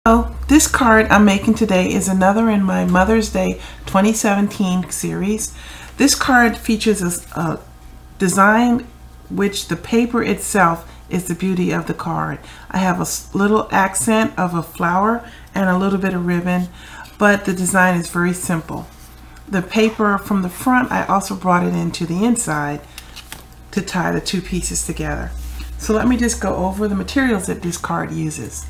So this card I'm making today is another in my Mother's Day 2017 series. This card features a design which the paper itself is the beauty of the card. I have a little accent of a flower and a little bit of ribbon, but the design is very simple. The paper from the front, I also brought it into the inside to tie the two pieces together. So let me just go over the materials that this card uses.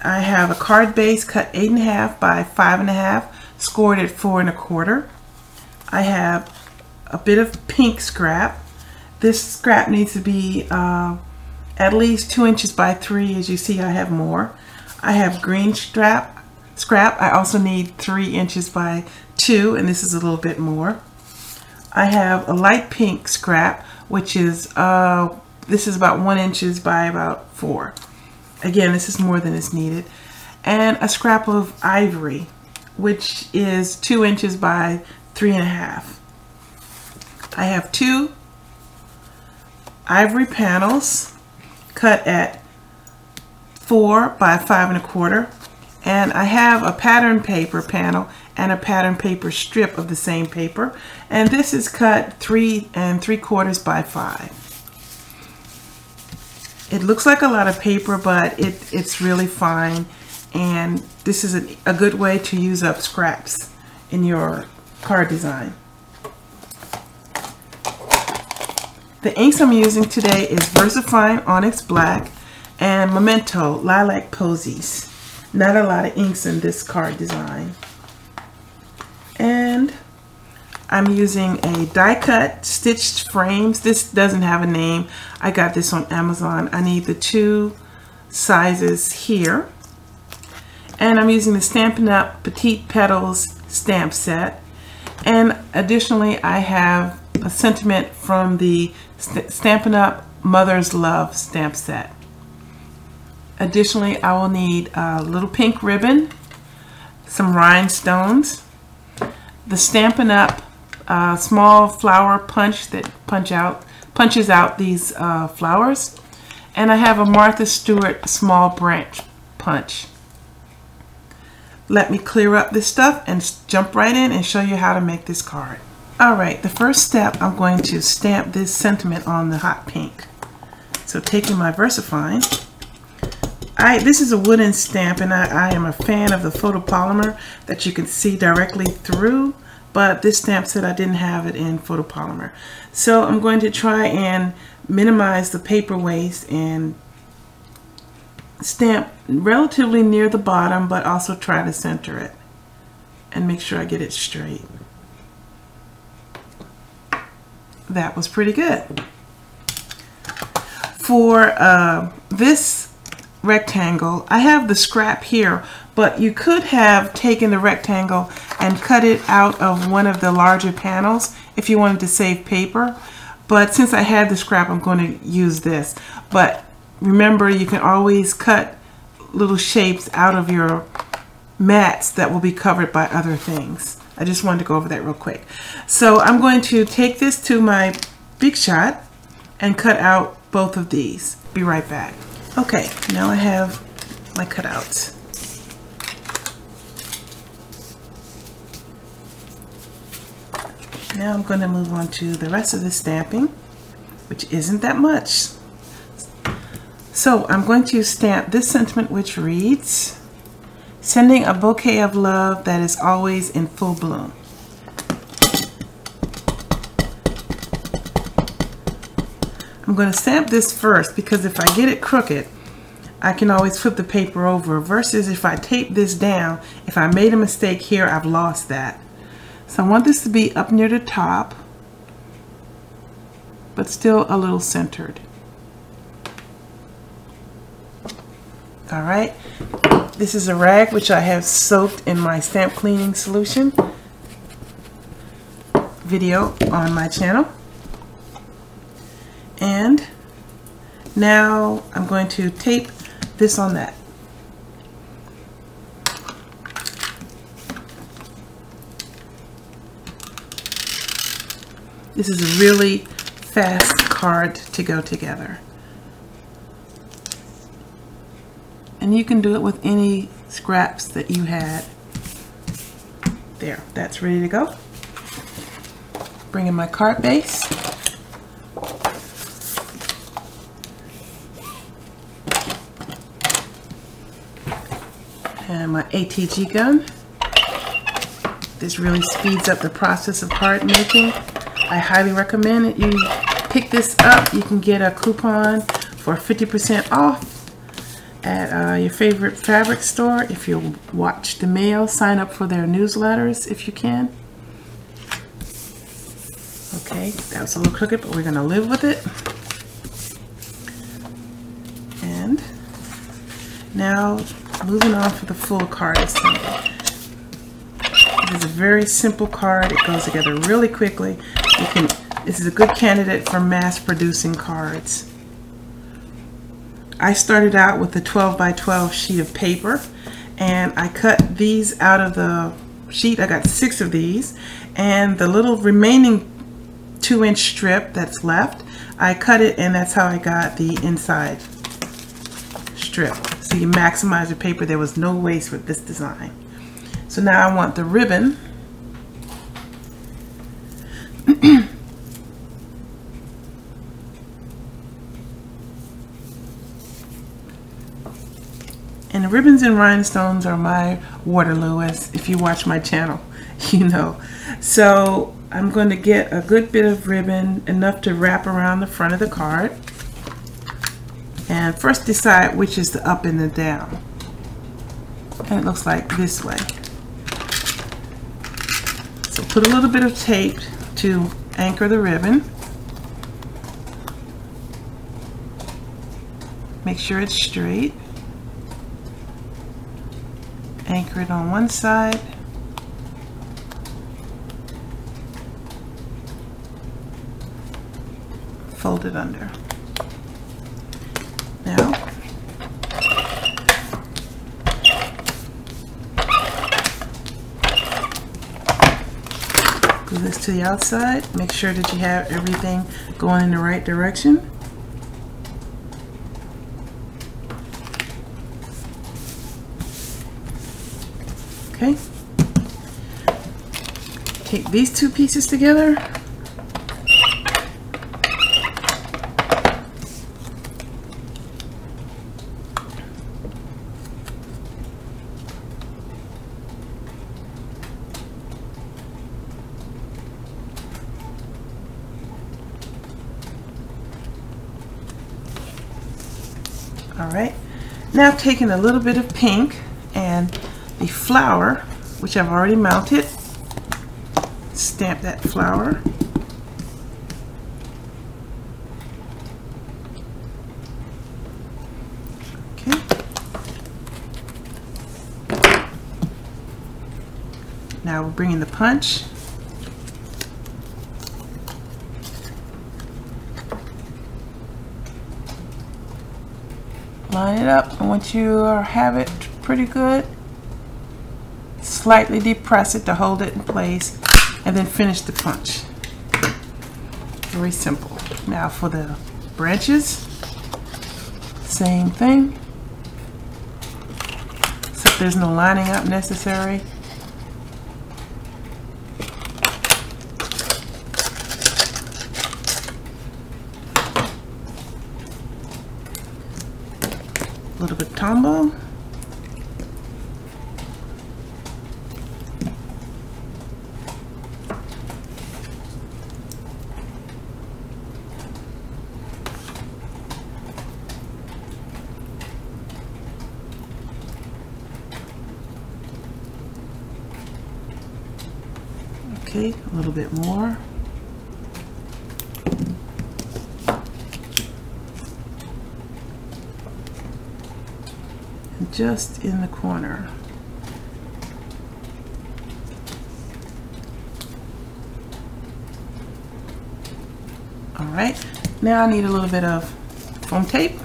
I have a card base cut 8.5 by 5.5, scored at 4 1/4. I have a bit of pink scrap. This scrap needs to be at least 2 inches by 3. As you see, I have more. I have green scrap. I also need 3 inches by 2, and this is a little bit more. I have a light pink scrap, which is this is about 1 inch by about 4. Again, this is more than is needed. And a scrap of ivory, which is 2 inches by 3.5. I have 2 ivory panels cut at 4 by 5 1/4. And I have a pattern paper panel and a pattern paper strip of the same paper. And this is cut 3 3/4 by 5. It looks like a lot of paper, but it's really fine, and this is a good way to use up scraps in your card design. The inks I'm using today is Versafine Onyx Black and Memento Lilac Posies. Not a lot of inks in this card design. And I'm using a die cut stitched frames. This doesn't have a name. I got this on Amazon. I need the 2 sizes here. And I'm using the Stampin Up Petite Petals stamp set. And additionally, I have a sentiment from the Stampin Up Mother's Love stamp set. Additionally, I will need a little pink ribbon, some rhinestones, the Stampin Up small flower punch that punches out these flowers, and I have a Martha Stewart small branch punch. Let me clear up this stuff and jump right in and show you how to make this card. Alright, the first step, I'm going to stamp this sentiment on the hot pink. So taking my Versafine, this is a wooden stamp, and I am a fan of the photopolymer that you can see directly through. But this stamp said I didn't have it in photopolymer. So I'm going to try and minimize the paper waste and stamp relatively near the bottom, but also try to center it and make sure I get it straight. That was pretty good. For this rectangle, I have the scrap here, but you could have taken the rectangle and cut it out of one of the larger panels if you wanted to save paper. But since I had the scrap, I'm going to use this. But remember, you can always cut little shapes out of your mats that will be covered by other things. I just wanted to go over that real quick. So I'm going to take this to my Big Shot and cut out both of these. Be right back. Okay, now I have my cutouts. Now I'm going to move on to the rest of the stamping, which isn't that much. So I'm going to stamp this sentiment, which reads, "Sending a bouquet of love that is always in full bloom." I'm going to stamp this first because if I get it crooked, I can always flip the paper over, versus if I tape this down, if I made a mistake here, I've lost that. So I want this to be up near the top, but still a little centered. All right, this is a rag which I have soaked in my stamp cleaning solution video on my channel. And now I'm going to tape this on that. This is a really fast card to go together. And you can do it with any scraps that you had. There, that's ready to go. Bring in my card base. And my ATG gun. This really speeds up the process of card making. I highly recommend that you pick this up. You can get a coupon for 50% off at your favorite fabric store. If you watch the mail, sign up for their newsletters if you can. Okay, that was a little crooked, but we're going to live with it. And now moving on for the full card assembly. It is a very simple card. It goes together really quickly. This is a good candidate for mass producing cards. I started out with a 12 by 12 sheet of paper, and I cut these out of the sheet. I got 6 of these, and the little remaining 2-inch strip that's left, I cut it, and that's how I got the inside strip. So you maximize your paper. There was no waste with this design. So now I want the ribbon. And the ribbons and rhinestones are my Waterloo, as if you watch my channel, you know. So I'm going to get a good bit of ribbon, enough to wrap around the front of the card. And first decide which is the up and the down. And it looks like this way. So put a little bit of tape to anchor the ribbon. Make sure it's straight. Anchor it on one side. Fold it under. Now, glue this to the outside. Make sure that you have everything going in the right direction. Okay. Take these 2 pieces together. All right. Now taking a little bit of pink and the flower, which I've already mounted, stamp that flower. Okay. Now we're bringing the punch. Line it up, and once you have it pretty good, slightly depress it to hold it in place, and then finish the punch. Very simple. Now for the branches, same thing, except there's no lining up necessary. A little bit tombow. Okay, a little bit more. And just in the corner. All right, now I need a little bit of foam tape.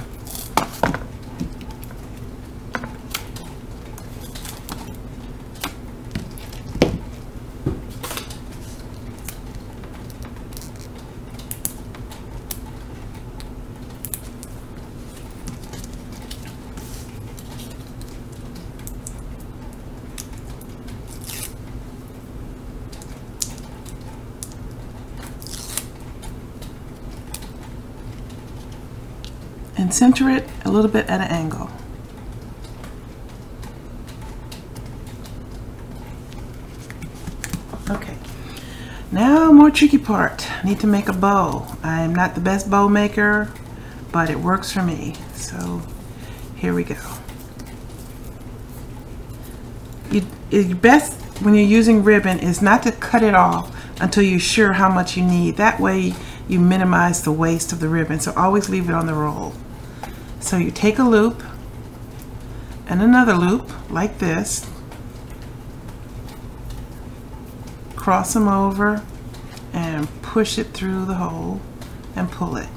and center it a little bit at an angle. Okay, now more tricky part. I need to make a bow. I'm not the best bow maker, but it works for me. So here we go. It's best when you're using ribbon is not to cut it off until you're sure how much you need. That way you minimize the waste of the ribbon. So always leave it on the roll. So you take a loop and another loop like this, cross them over and push it through the hole and pull it.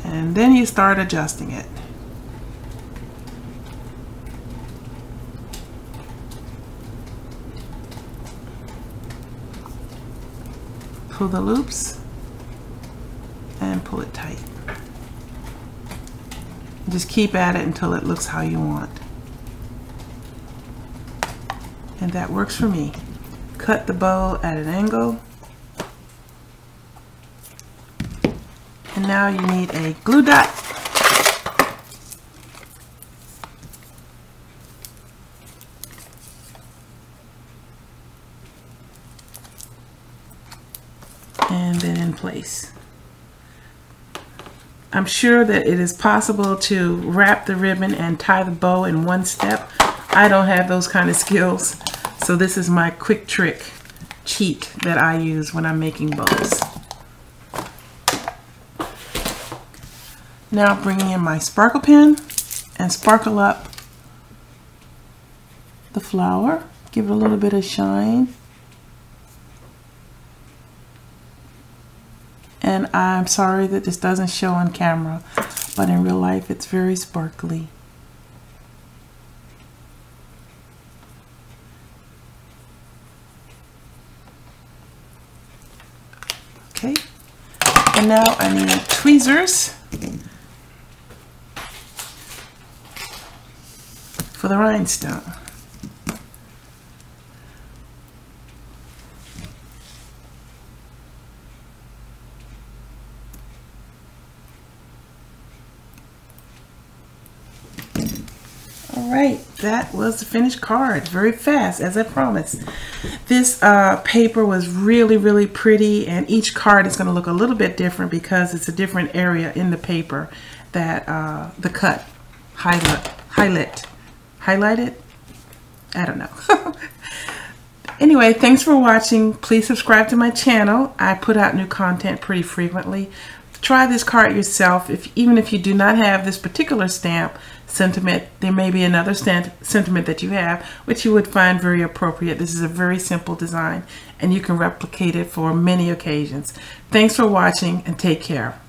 And then you start adjusting it. Pull the loops and pull it tight. Just keep at it until it looks how you want. And that works for me. Cut the bow at an angle. And now you need a glue dot. And then in place. I'm sure that it is possible to wrap the ribbon and tie the bow in one step. I don't have those kind of skills, so this is my quick trick cheat that I use when I'm making bows. Now bringing in my sparkle pen and sparkle up the flower. Give it a little bit of shine. And I'm sorry that this doesn't show on camera, but in real life it's very sparkly. Okay, and now I need tweezers for the rhinestone. Alright, that was the finished card. Very fast, as I promised. This paper was really pretty, and each card is going to look a little bit different because it's a different area in the paper that the cut highlighted. I don't know. Anyway, thanks for watching. Please subscribe to my channel. I put out new content pretty frequently. Try this card yourself. Even if you do not have this particular stamp sentiment, there may be another sentiment that you have which you would find very appropriate. This is a very simple design and you can replicate it for many occasions. Thanks for watching and take care.